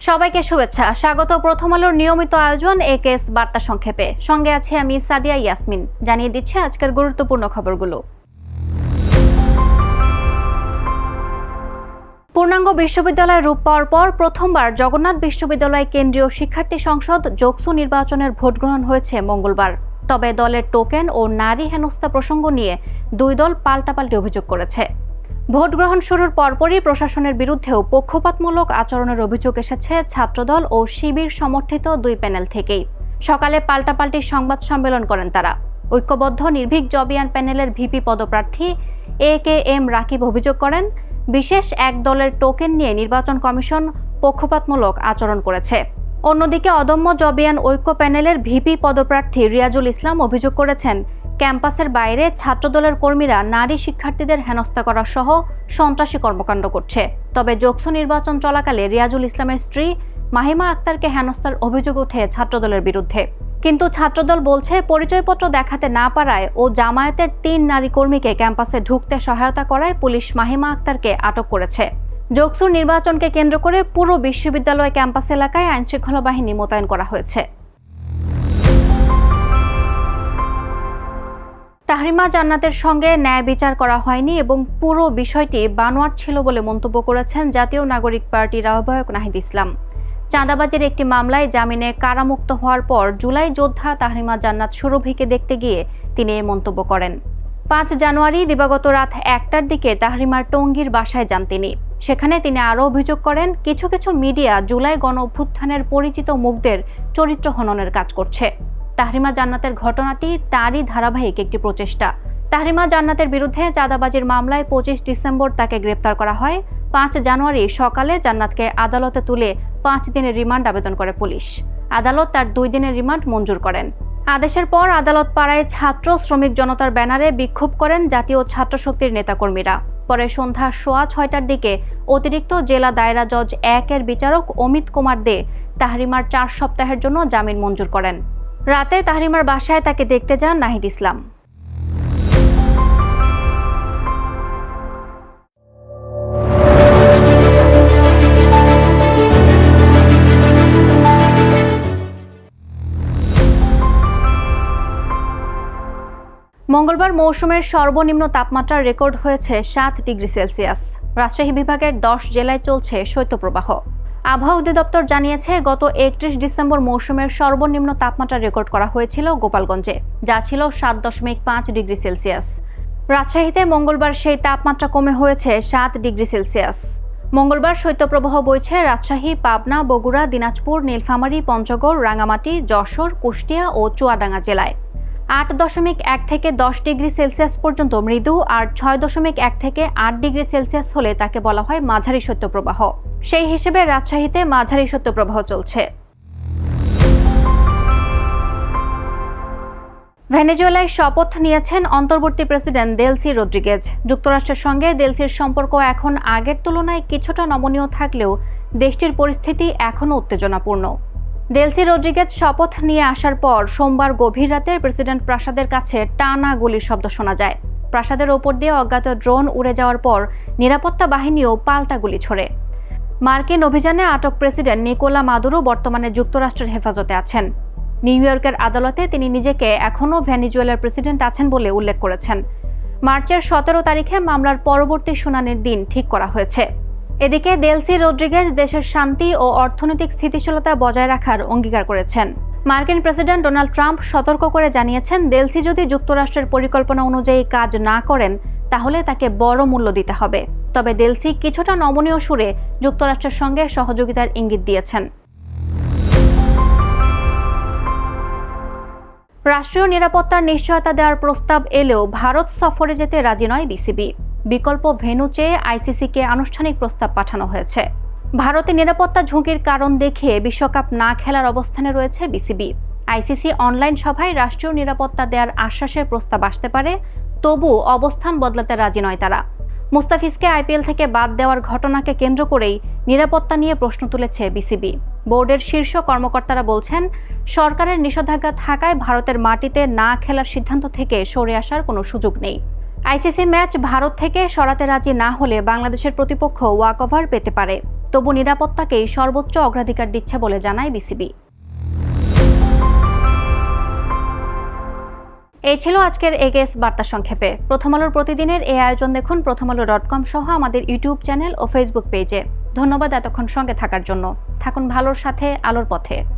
সবাইকে শুভেচ্ছা, স্বাগত প্রথম আলোর নিয়মিত আয়োজন একেএস বার্তা সংক্ষেপে। সঙ্গে আছে আমি সাদিয়া ইয়াসমিন। জানিয়ে দিচ্ছে আজকের গুরুত্বপূর্ণ খবরগুলো। পূর্ণাঙ্গ বিশ্ববিদ্যালয় রূপ পাওয়ার পর প্রথমবার জগন্নাথ বিশ্ববিদ্যালয় কেন্দ্রীয় শিক্ষার্থী সংসদ যোগসু নির্বাচনের ভোট গ্রহণ হয়েছে মঙ্গলবার। তবে দলের টোকেন ও নারী হেনস্থা প্রসঙ্গ নিয়ে দুই দল পাল্টাপাল্টি অভিযোগ করেছে। ভোট গ্রহণ শুরুর পরপরই প্রশাসনের বিরুদ্ধেও পক্ষপাতমূলক আচরণের অভিযোগ এসেছে ছাত্রদল ও শিবির সমর্থিত দুই প্যানেল থেকেই। সকালে পাল্টাপাল্টি সংবাদ সম্মেলন করেন তারা। ঐক্যবদ্ধ নির্ভীক জবিয়ান প্যানেলের ভিপি পদপ্রার্থী এ.কে.এম. রাকিব অভিযোগ করেন, বিশেষ এক দলের টোকেন নিয়ে নির্বাচন কমিশন পক্ষপাতমূলক আচরণ করেছে। অন্যদিকে অদম্য জবিয়ান ঐক্য প্যানেলের ভিপি পদপ্রার্থী রিয়াজুল ইসলাম অভিযোগ করেছেন, ক্যাম্পাসের বাইরে ছাত্রদলের কর্মীরা নারী শিক্ষার্থীদের হেনস্থা করা সহ সন্ত্রাসী কর্মকাণ্ড করছে। তবে যোগসু নির্বাচন চলাকালে রিয়াজুল ইসলামের স্ত্রী মাহিমা আক্তারকে হেনস্থার অভিযোগ ওঠে ছাত্রদলের বিরুদ্ধে। কিন্তু ছাত্রদল বলছে, পরিচয়পত্র দেখাতে না পারায় ও জামায়াতের 3 নারী কর্মীকে ক্যাম্পাসে ঢুকতে সহায়তা করায় পুলিশ মাহিমা আক্তারকে আটক করেছে। যোগসুর নির্বাচনকে কেন্দ্র করে পুরো বিশ্ববিদ্যালয় ক্যাম্পাস এলাকায় আইনশৃঙ্খলা বাহিনী মোতায়েন করা হয়েছে। তাহরিমা জান্নাতের সঙ্গে ন্যায় বিচার করা হয়নি এবং পুরো বিষয়টি বানোয়াট ছিল বলে মন্তব্য করেছেন জাতীয় নাগরিক পার্টির আহ্বায়ক নাহিদ ইসলাম। চাঁদাবাজির একটি মামলায় জামিনে কারামুক্ত হওয়ার পর জুলাই যোদ্ধা তাহরিমা জান্নাত সুরভিকে দেখতে গিয়ে তিনি এই মন্তব্য করেন। 5 জানুয়ারি দিবাগত রাত 1টার দিকে তাহরিমার টঙ্গীর বাসায় যান তিনি। সেখানে তিনি আরও অভিযোগ করেন, কিছু কিছু মিডিয়া জুলাই গণ অভ্যুত্থানের পরিচিত মুখদের চরিত্র হননের কাজ করছে। তাহরিমা জান্নাতের ঘটনাটি তারই ধারাবাহিক একটি প্রচেষ্টা। তাহরিমা জান্নাতের বিরুদ্ধে চাঁদাবাজির মামলায় 25 ডিসেম্বর তাকে গ্রেপ্তার করা হয়। 5 জানুয়ারি সকালে জান্নাতকে আদালতে তুলে 5 দিনের রিমান্ড আবেদন করে পুলিশ। আদালত তার 2 দিনের রিমান্ড মঞ্জুর করেন। আদেশের পর আদালত পাড়ায় ছাত্র শ্রমিক জনতার ব্যানারে বিক্ষোভ করেন জাতীয় ছাত্র শক্তির নেতাকর্মীরা। পরে সন্ধ্যা 6:15টার দিকে অতিরিক্ত জেলা দায়রা জজ 1-এর বিচারক অমিত কুমার দে তাহরিমার 4 সপ্তাহের জন্য জামিন মঞ্জুর করেন। রাতে তাহরিমার বাসায় তাকে দেখতে যান নাহিদ ইসলাম। মঙ্গলবার মৌসুমের সর্বনিম্ন তাপমাত্রা রেকর্ড হয়েছে 7 ডিগ্রি সেলসিয়াস। রাজশাহী বিভাগের 10 জেলায় চলছে শৈত্যপ্রবাহ। আবহাওয়া অধিদপ্তর জানিয়েছে, গত 31 ডিসেম্বর মৌসুমের সর্বনিম্ন তাপমাত্রা রেকর্ড করা হয়েছিল গোপালগঞ্জে, যা ছিল 7.5 ডিগ্রি সেলসিয়াস। রাজশাহীতে মঙ্গলবার সেই তাপমাত্রা কমে হয়েছে 7 ডিগ্রি সেলসিয়াস। মঙ্গলবার শৈত্যপ্রবাহ বইছে রাজশাহী, পাবনা, বগুড়া, দিনাজপুর, নীলফামারী, পঞ্চগড়, রাঙ্গামাটি, যশোর, কুষ্টিয়া ও চুয়াডাঙ্গা জেলায়। 8.1 থেকে 10 ডিগ্রি সেলসিয়াস পর্যন্ত মৃদু আর 6.1 থেকে 8 ডিগ্রি সেলসিয়াস হলে তাকে বলা হয় মাঝারি শৈত্যপ্রবাহ। সেই হিসেবে রাজশাহীতে মাঝারি শৈত্যপ্রবাহ চলছে। ভেনেজুয়েলায় শপথ নিয়েছেন অন্তর্বর্তী প্রেসিডেন্ট দেলসি রদ্রিগেজ। যুক্তরাষ্ট্রের সঙ্গে দেলসির সম্পর্ক এখন আগের তুলনায় কিছুটা নমনীয় থাকলেও দেশটির পরিস্থিতি এখনও উত্তেজনাপূর্ণ। দেলসি রদ্রিগেজ শপথ নিয়ে আসার পর সোমবার গভীর রাতে প্রেসিডেন্ট প্রাসাদের কাছে টানা গুলির শব্দ শোনা যায়। প্রাসাদের ওপর দিয়ে অজ্ঞাত ড্রোন উড়ে যাওয়ার পর নিরাপত্তা বাহিনীও পাল্টা গুলি ছোড়ে। মার্কিন অভিযানে আটক প্রেসিডেন্ট নিকোলা মাদুরো বর্তমানে যুক্তরাষ্ট্রের হেফাজতে আছেন। নিউ ইয়র্কের আদালতে তিনি নিজেকে এখনও ভেনেজুয়েলার প্রেসিডেন্ট আছেন বলে উল্লেখ করেছেন। মার্চের 17 তারিখে মামলার পরবর্তী শুনানির দিন ঠিক করা হয়েছে। এদিকে দেলসি রদ্রিগেজ দেশের শান্তি ও অর্থনৈতিক স্থিতিশীলতা বজায় রাখার অঙ্গীকার করেছেন। মার্কিন প্রেসিডেন্ট ডোনাল্ড ট্রাম্প সতর্ক করে জানিয়েছেন, দেলসি যদি যুক্তরাষ্ট্রের পরিকল্পনা অনুযায়ী কাজ না করেন তাহলে তাকে বড় মূল্য দিতে হবে। তবে দেলসি কিছুটা নমনীয় সুরে যুক্তরাষ্ট্রের সঙ্গে সহযোগিতার ইঙ্গিত দিয়েছেন। রাষ্ট্রীয় নিরাপত্তার নিশ্চয়তা দেওয়ার প্রস্তাব এলেও ভারত সফরে যেতে রাজি নয় বিসিবি। বিকল্প ভেন্যু চেয়ে আইসিসিকে আনুষ্ঠানিক প্রস্তাব পাঠানো হয়েছে। ভারতে নিরাপত্তা ঝুঁকির কারণ দেখিয়ে বিশ্বকাপ না খেলার অবস্থানে রয়েছে বিসিবি। আইসিসি অনলাইন সভায় রাষ্ট্রীয় নিরাপত্তা দেওয়ার আশ্বাসের প্রস্তাব আসতে পারে, তবু অবস্থান বদলাতে রাজি নয় তারা। মুস্তাফিজকে আইপিএল থেকে বাদ দেওয়ার ঘটনাকে কেন্দ্র করেই নিরাপত্তা নিয়ে প্রশ্ন তুলেছে বিসিবি। বোর্ডের শীর্ষ কর্মকর্তারা বলছেন, সরকারের নিষেধাজ্ঞা থাকায় ভারতের মাটিতে না খেলার সিদ্ধান্ত থেকে সরে আসার কোনো সুযোগ নেই। আইসিসি ম্যাচ ভারত থেকে সরাতে রাজি না হলে বাংলাদেশের প্রতিপক্ষ ওয়াকওভার পেতে পারে, তবু নিরাপত্তাকেই সর্বোচ্চ অগ্রাধিকার দিচ্ছে বলে জানায় বিসিবি। এই ছিল আজকের এগেস বার্তা সংক্ষেপে। প্রথম আলোর প্রতিদিনের এই আয়োজন দেখুন prothomalo.com সহ আমাদের ইউটিউব চ্যানেল ও ফেসবুক পেজে। ধন্যবাদ এতক্ষণ সঙ্গে থাকার জন্য। থাকুন ভালোর সাথে, আলোর পথে।